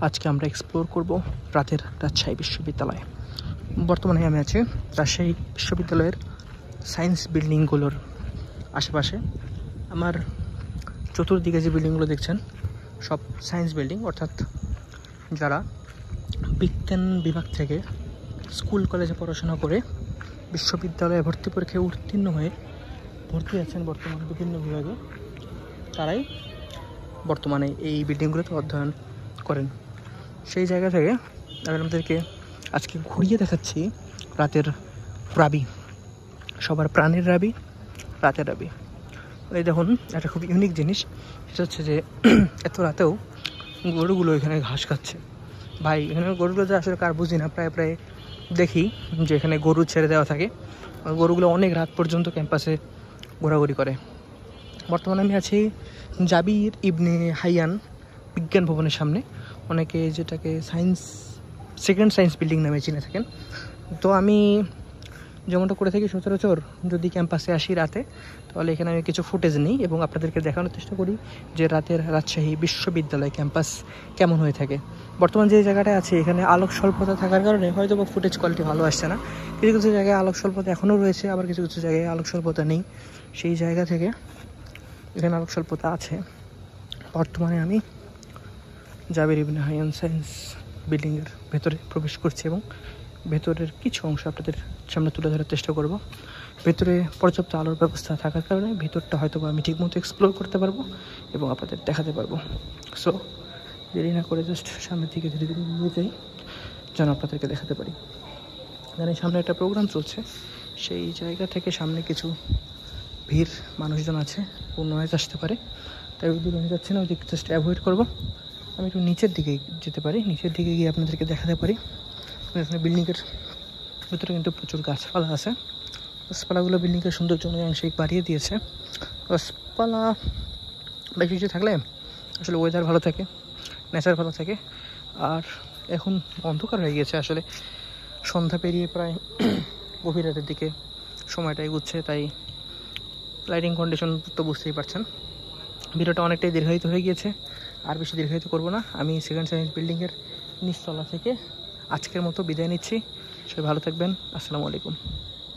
আজকে আমরা এক্সপ্লোর করব রাতের রাজশাহী বিশ্ববিদ্যালয়। বর্তমানে আমি আছি রাজশাহী বিশ্ববিদ্যালয়ের সায়েন্স বিল্ডিংগুলোর আশেপাশে। আমার চতুর্দিকে যে বিল্ডিংগুলো দেখছেন সব সায়েন্স বিল্ডিং, অর্থাৎ যারা বিজ্ঞান বিভাগ থেকে স্কুল কলেজে পড়াশোনা করে বিশ্ববিদ্যালয়ে ভর্তি পরীক্ষায় উত্তীর্ণ হয়ে ভর্তি আছেন বর্তমানে বিভিন্ন বিভাগে, তারাই বর্তমানে এই বিল্ডিংগুলোতে অধ্যয়ন করেন। সেই জায়গা থেকে আমি আপনাদেরকে আজকে ঘুরিয়ে দেখাচ্ছি রাতের রাবি, সবার প্রাণের রাবি, রাতের রাবি। এই দেখুন একটা খুব ইউনিক জিনিস, সেটা হচ্ছে যে এত রাতেও গরুগুলো এখানে ঘাস খাচ্ছে। ভাই, এখানে গরুগুলো যে আসলে কার বুঝি না, প্রায় প্রায় দেখি যে এখানে গরু ছেড়ে দেওয়া থাকে। গরুগুলো অনেক রাত পর্যন্ত ক্যাম্পাসে ঘোরাঘুরি করে। বর্তমানে আমি আছি জাবির ইবনে হাইয়ান বিজ্ঞান ভবনের সামনে, অনেকে যেটাকে সেকেন্ড সায়েন্স বিল্ডিং নামে চিনে থাকেন। তো আমি যেমনটা করে থাকি সচরাচর যদি ক্যাম্পাসে আসি রাতে, তাহলে এখানে আমি কিছু ফুটেজ নিই এবং আপনাদেরকে দেখানোর চেষ্টা করি যে রাতের রাজশাহী বিশ্ববিদ্যালয় ক্যাম্পাস কেমন হয়ে থাকে। বর্তমান যে জায়গাটায় আছে এখানে আলোক স্বল্পতা থাকার কারণে হয়তো বা ফুটেজ কোয়ালিটি ভালো আসছে না। কিছু কিছু জায়গায় আলোক স্বল্পতা এখনও রয়েছে, আবার কিছু কিছু জায়গায় আলোক স্বল্পতা নেই। সেই জায়গা থেকে এখানে আলোক স্বল্পতা আছে। বর্তমানে আমি জাবির ইবনে হাইয়ান সায়েন্স বিল্ডিংয়ের ভেতরে প্রবেশ করছি এবং ভেতরের কিছু অংশ আপনাদের সামনে তুলে ধরার চেষ্টা করব। ভেতরে পর্যাপ্ত আলোর ব্যবস্থা থাকার কারণে ভিতরটা হয়তো আমি ঠিকমতো এক্সপ্লোর করতে পারবো এবং আপনাদের দেখাতে পারবো। সো দেরি না করে জাস্ট সামনের দিকে ধীরে ধীরে নিয়ে যাই, যেন আপনাদেরকে দেখাতে পারি। জানি সামনে একটা প্রোগ্রাম চলছে, সেই জায়গা থেকে সামনে কিছু ভিড় মানুষজন আছে, কোনো নয়েজ আসতে পারে, তাই ওই দিকে আমি যাচ্ছি না, ওই দিকে জাস্ট অ্যাভয়েড করবো। আমি একটু নিচের দিকে যেতে পারি, নিচের দিকে গিয়ে আপনাদেরকে দেখাতে পারি। এখানে বিল্ডিংয়ের ভিতরে কিন্তু প্রচুর গাছপালা আছে। গাছপালাগুলো বিল্ডিংয়ের সৌন্দর্য অনেকাংশেই বাড়িয়ে দিয়েছে। গাছপালা বেশি কিছু থাকলে আসলে ওয়েদার ভালো থাকে, নেচার ভালো থাকে। আর এখন অন্ধকার হয়ে গিয়েছে, আসলে সন্ধ্যা পেরিয়ে প্রায় গভীর রাতের দিকে সময়টা এগুচ্ছে, তাই লাইটিং কন্ডিশন তো বুঝতেই পারছেন। ভিডিওটা অনেকটাই দীর্ঘায়িত হয়ে গিয়েছে, আর বেশি দীর্ঘায়িত করবো না। আমি সেকেন্ড সায়েন্স বিল্ডিংয়ের নিচতলা থেকে আজকের মতো বিদায় নিচ্ছি। সবাই ভালো থাকবেন। আসসালামু আলাইকুম।